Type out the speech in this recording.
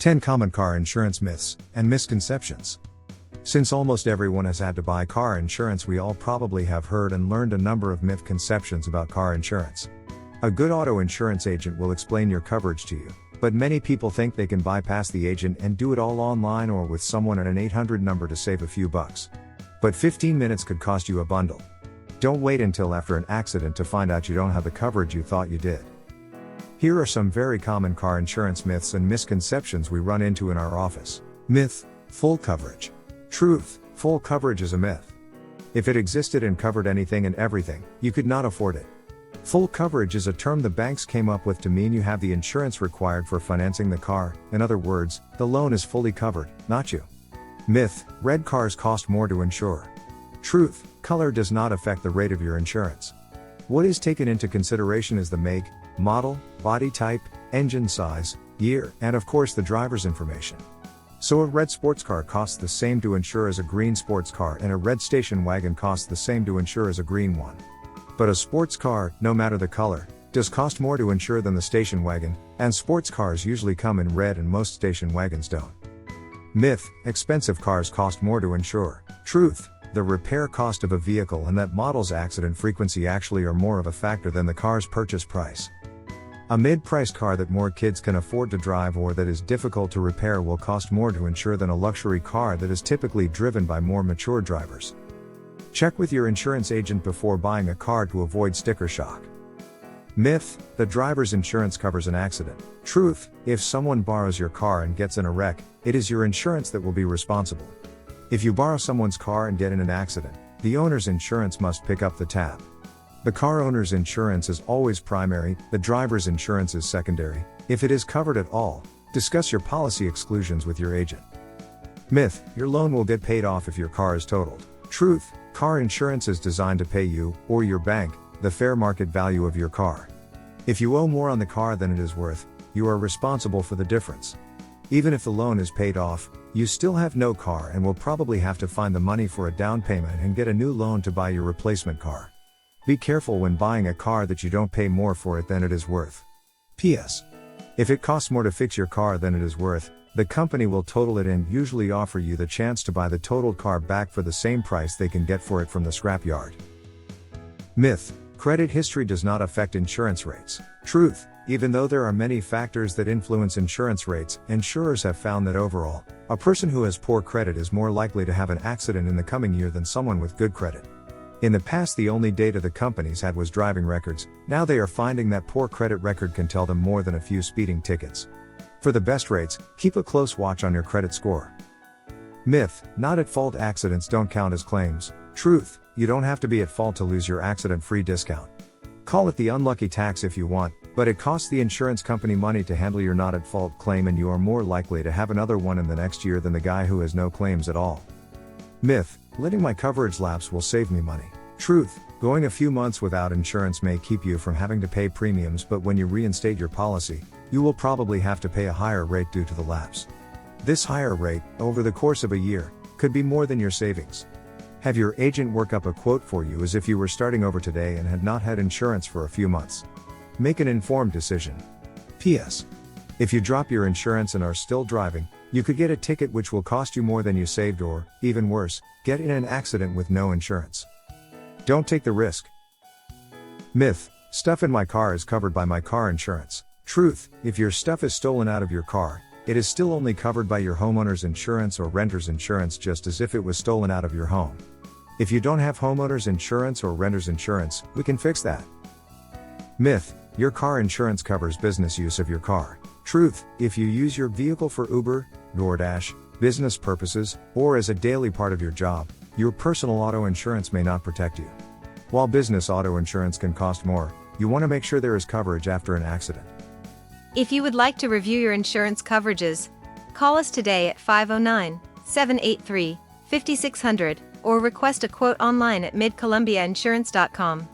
10 Common Car Insurance Myths and Misconceptions. Since almost everyone has had to buy car insurance, we all probably have heard and learned a number of misconceptions about car insurance. A good auto insurance agent will explain your coverage to you, but many people think they can bypass the agent and do it all online or with someone at an 800 number to save a few bucks. But 15 minutes could cost you a bundle. Don't wait until after an accident to find out you don't have the coverage you thought you did. Here are some very common car insurance myths and misconceptions we run into in our office. Myth: full coverage. Truth: full coverage is a myth. If it existed and covered anything and everything, you could not afford it. Full coverage is a term the banks came up with to mean you have the insurance required for financing the car. In other words, the loan is fully covered, not you. Myth: red cars cost more to insure. Truth: color does not affect the rate of your insurance. What is taken into consideration is the make, model, body type, engine size, year, and of course the driver's information. So a red sports car costs the same to insure as a green sports car, and a red station wagon costs the same to insure as a green one. But a sports car, no matter the color, does cost more to insure than the station wagon, and sports cars usually come in red and most station wagons don't. Myth: expensive cars cost more to insure. Truth: the repair cost of a vehicle and that model's accident frequency actually are more of a factor than the car's purchase price. A mid-priced car that more kids can afford to drive or that is difficult to repair will cost more to insure than a luxury car that is typically driven by more mature drivers. Check with your insurance agent before buying a car to avoid sticker shock. Myth: the driver's insurance covers an accident. Truth: if someone borrows your car and gets in a wreck, it is your insurance that will be responsible. If you borrow someone's car and get in an accident, the owner's insurance must pick up the tab. The car owner's insurance is always primary, the driver's insurance is secondary. If it is covered at all, discuss your policy exclusions with your agent. Myth: your loan will get paid off if your car is totaled. Truth: car insurance is designed to pay you, or your bank, the fair market value of your car. If you owe more on the car than it is worth, you are responsible for the difference. Even if the loan is paid off, you still have no car and will probably have to find the money for a down payment and get a new loan to buy your replacement car. Be careful when buying a car that you don't pay more for it than it is worth. P.S. If it costs more to fix your car than it is worth, the company will total it and usually offer you the chance to buy the totaled car back for the same price they can get for it from the scrapyard. Myth: credit history does not affect insurance rates. Truth: even though there are many factors that influence insurance rates, insurers have found that overall, a person who has poor credit is more likely to have an accident in the coming year than someone with good credit. In the past, the only data the companies had was driving records. Now they are finding that poor credit record can tell them more than a few speeding tickets. For the best rates, keep a close watch on your credit score. Myth: not at fault accidents don't count as claims. Truth: you don't have to be at fault to lose your accident-free discount. Call it the unlucky tax if you want, but it costs the insurance company money to handle your not at fault claim, and you are more likely to have another one in the next year than the guy who has no claims at all. Myth: letting my coverage lapse will save me money. Truth: going a few months without insurance may keep you from having to pay premiums, but when you reinstate your policy, you will probably have to pay a higher rate due to the lapse. This higher rate, over the course of a year, could be more than your savings. Have your agent work up a quote for you as if you were starting over today and had not had insurance for a few months. Make an informed decision. P.S. if you drop your insurance and are still driving, you could get a ticket which will cost you more than you saved, or, even worse, get in an accident with no insurance. Don't take the risk. Myth: stuff in my car is covered by my car insurance. Truth: if your stuff is stolen out of your car, it is still only covered by your homeowner's insurance or renter's insurance, just as if it was stolen out of your home. If you don't have homeowner's insurance or renter's insurance, we can fix that. Myth: your car insurance covers business use of your car. Truth: if you use your vehicle for Uber, DoorDash, business purposes, or as a daily part of your job, your personal auto insurance may not protect you. While business auto insurance can cost more, you want to make sure there is coverage after an accident. If you would like to review your insurance coverages, call us today at 509-783-5600 or request a quote online at midcolumbiainsurance.com.